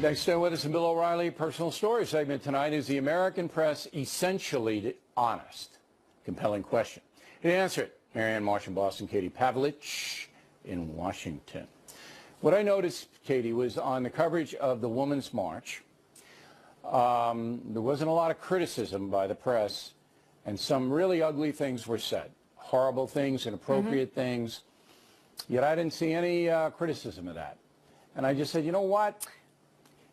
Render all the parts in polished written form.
Next with us, Bill O'Reilly, personal story segment tonight. Is the American press essentially honest? Compelling question. To answer it, Marianne Marsh in Boston, Katie Pavlich in Washington. What I noticed, Katie, was on the coverage of the Women's March, there wasn't a lot of criticism by the press, and some really ugly things were said. Horrible things, inappropriate things. Yet I didn't see any criticism of that. And I just said, you know what?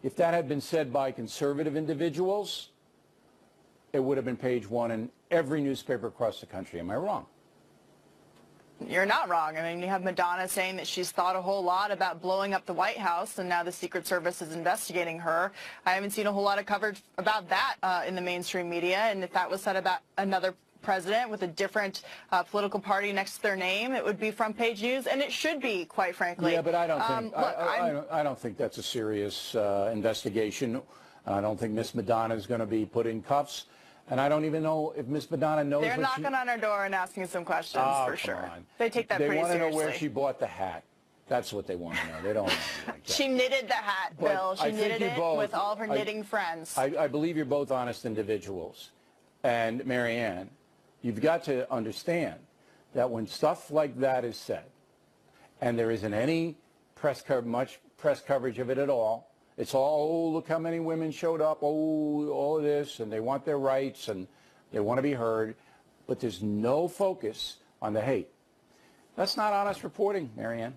If that had been said by conservative individuals, it would have been page one in every newspaper across the country. Am I wrong? You're not wrong. I mean, you have Madonna saying that she's thought a whole lot about blowing up the White House, and now the Secret Service is investigating her. I haven't seen a whole lot of coverage about that in the mainstream media, and if that was said about another president with a different political party next to their name, it would be front page news, and it should be, quite frankly. Yeah, but I don't think I don't think that's a serious investigation. I don't think Miss Madonna is going to be put in cuffs, and I don't even know if Miss Madonna knows. They're knocking on her door and asking some questions for sure. On. They take that pretty seriously. They want to know where she bought the hat. That's what they want to know. They don't want to like that. She knitted the hat, but Bill. She knitted it with all of her knitting friends. I believe you're both honest individuals, and Marianne, you've got to understand that when stuff like that is said, and there isn't any much press coverage of it at all, it's all, oh, look how many women showed up, oh, all of this, and they want their rights, and they want to be heard, but there's no focus on the hate. That's not honest reporting, Marianne.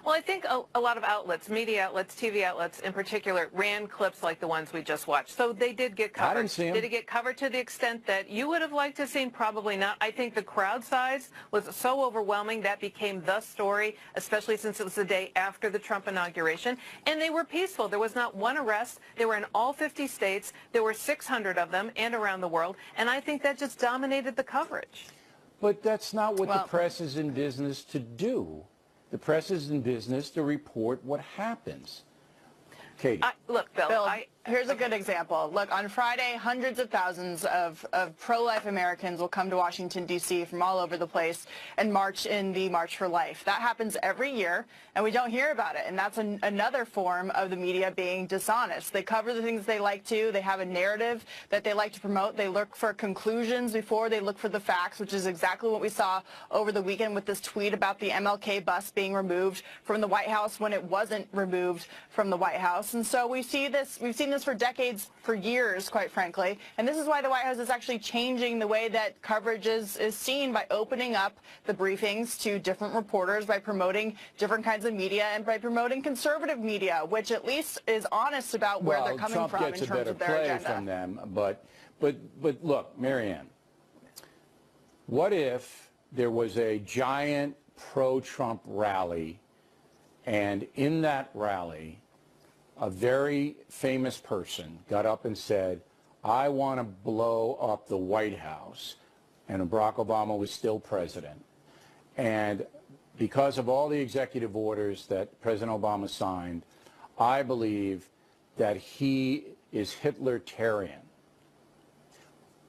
Well, I think a lot of outlets, media outlets, TV outlets in particular, ran clips like the ones we just watched. So they did get covered. I didn't see them. Did it get covered to the extent that you would have liked to have seen? Probably not. I think the crowd size was so overwhelming that became the story, especially since it was the day after the Trump inauguration. And they were peaceful. There was not one arrest. They were in all 50 states. There were 600 of them and around the world. And I think that just dominated the coverage. But that's not what the press is in business to do. The press is in business to report what happens. Katie. Look, Bill, here's a good example. Look, on Friday, hundreds of thousands of pro-life Americans will come to Washington, D.C. from all over the place and march in the March for Life. That happens every year, and we don't hear about it. And that's another form of the media being dishonest. They cover the things they like to. They have a narrative that they like to promote. They look for conclusions before they look for the facts, which is exactly what we saw over the weekend with this tweet about the MLK bus being removed from the White House when it wasn't removed from the White House. And so we've seen this for decades, for years, quite frankly. And this is why the White House is actually changing the way that coverage is seen, by opening up the briefings to different reporters, by promoting different kinds of media, and by promoting conservative media, which at least is honest about where they're coming from in terms of their agenda. From them, but look, Marianne, what if there was a giant pro-Trump rally, and in that rally, a very famous person got up and said, I want to blow up the White House, and Barack Obama was still president. And because of all the executive orders that President Obama signed, I believe that he is Hitler-tarian.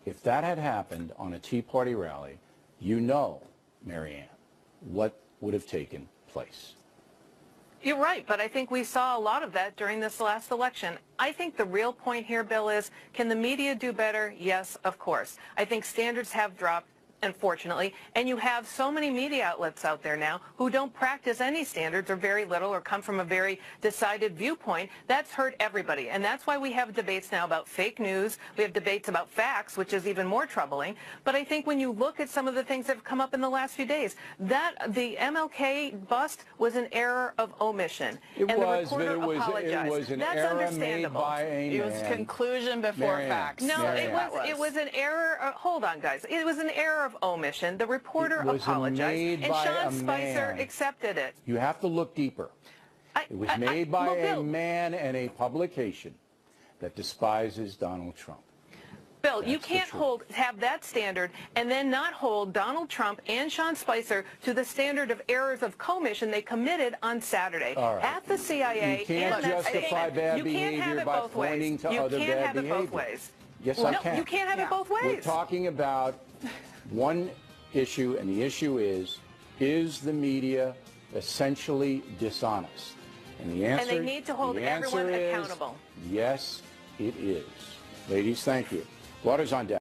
If that had happened on a Tea Party rally, you know, Marianne, what would have taken place. You're right, but I think we saw a lot of that during this last election. I think the real point here, Bill, is can the media do better? Yes, of course. I think standards have dropped, unfortunately, and you have so many media outlets out there now who don't practice any standards or very little or come from a very decided viewpoint. That's hurt everybody, and that's why we have debates now about fake news. We have debates about facts, which is even more troubling. But I think when you look at some of the things that have come up in the last few days, that the MLK bust was an error of omission. It and was, the reporter but apologized. it was an That's error understandable. made by a man. It was conclusion before facts. No, it was an error. Hold on, guys. It was an error of omission. The reporter apologized, and Sean Spicer accepted it. You have to look deeper. It was made by a man and a publication that despises Donald Trump. Bill, you can't have that standard and then not hold Donald Trump and Sean Spicer to the standard of errors of commission they committed on Saturday at the CIA. You can't justify bad behavior by pointing to other bad behavior. You can't have it both ways. Yes, I can. No, you can't have it both ways. We're talking about one issue, and the issue is the media essentially dishonest? And the answer, And they need to hold everyone accountable. Yes, it is. Ladies, thank you. Water's on deck.